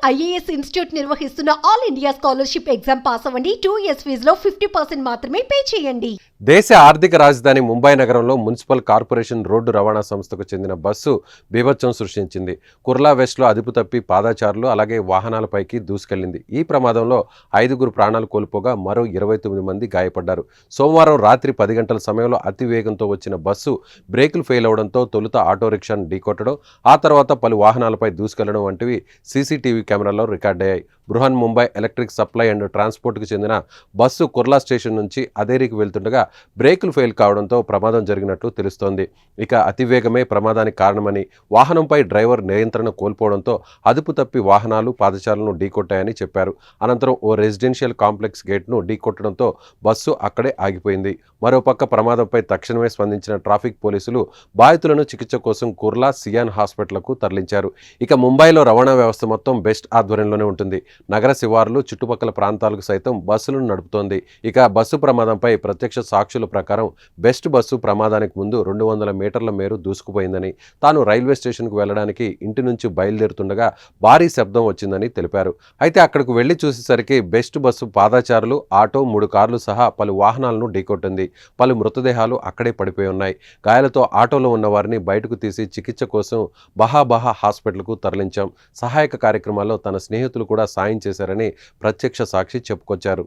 IAS institute నిర్వహిస్తున్న all India scholarship exam pass అవ్వండి. 2 years ఫీజులో 50% మాత్రమే పే చేయండి. దేశ ఆర్థిక రాజధాని ముంబై నగరంలో మున్సిపల్ కార్పొరేషన్ రోడ్డు రవాణా సంస్థకు చెందిన బస్సు బీభత్సం సృష్టించింది. కుర్లా వెస్ట్లో అదుపు తప్పి పాదచారులు అలాగే వాహనాలపైకి దూసుకెళ్లింది. ఈ ప్రమాదంలో 5 ప్రాణాలు కోల్పోగా మరో 29 మంది గాయపడ్డారు. సోమవారం రాత్రి 10 గంటల సమయంలో అతి వేగంతో వచ్చిన బస్సు బ్రేకులు ఫెయిల్ అవడంతో తొలుత ఆటో రిక్షాను ఢీకొట్టడం, ఆ తర్వాత పలు వాహనాలపై దూసుకెళ్లడం వంటివి సీసీటీవీ కెమెరాల్లో రికార్డయ్యాయి. Brihan Mumbai electric supply and ట్రాన్స్పోర్ట్కు చెందిన బస్సు కుర్లా స్టేషన్ నుంచి అదేరికి వెళ్తుండగా బ్రేకులు ఫెయిల్ కావడంతో ప్రమాదం జరిగినట్లు తెలుస్తోంది. ఇక అతివేగమే ప్రమాదానికి కారణమని, వాహనంపై డ్రైవర్ నియంత్రణ కోల్పోవడంతో అదుపు తప్పి వాహనాలు పాదచారులను ఢీకొట్టాయని చెప్పారు. అనంతరం ఓ రెసిడెన్షియల్ కాంప్లెక్స్ గేట్ను ఢీకొట్టడంతో బస్సు అక్కడే ఆగిపోయింది. మరోపక్క ప్రమాదంపై తక్షణమే స్పందించిన ట్రాఫిక్ పోలీసులు బాధితులను చికిత్స కోసం కుర్లా సియాన్ హాస్పిటల్కు తరలించారు. ఇక ముంబైలో రవాణా వ్యవస్థ మొత్తం బెస్ట్ ఆధ్వర్యంలోనే ఉంటుంది. నగర శివార్లు, చుట్టుపక్కల ప్రాంతాలకు సైతం బస్సులను నడుపుతోంది. ఇక బస్సు ప్రమాదంపై ప్రత్యక్ష సాక్షుల ప్రకారం బెస్ట్ బస్సు ప్రమాదానికి ముందు 200 మీటర్ల మేర దూసుకుపోయిందని, తాను రైల్వే స్టేషన్కు వెళ్లడానికి ఇంటి నుంచి బయలుదేరుతుండగా భారీ శబ్దం వచ్చిందని తెలిపారు. అయితే అక్కడికి వెళ్లి చూసేసరికి బెస్ట్ బస్సు పాదచారులు, ఆటో, 3 కార్లు సహా పలు వాహనాలను ఢీకొట్టింది. పలు మృతదేహాలు అక్కడే పడిపోయి ఉన్నాయి. గాయాలతో ఆటోలో ఉన్న వారిని బయటకు తీసి చికిత్స కోసం బహాబహా హాస్పిటల్కు తరలించాం. సహాయక కార్యక్రమాల్లో తన స్నేహితులు కూడా సాయం చేశారని ప్రత్యక్ష సాక్షి చెప్పుకొచ్చారు.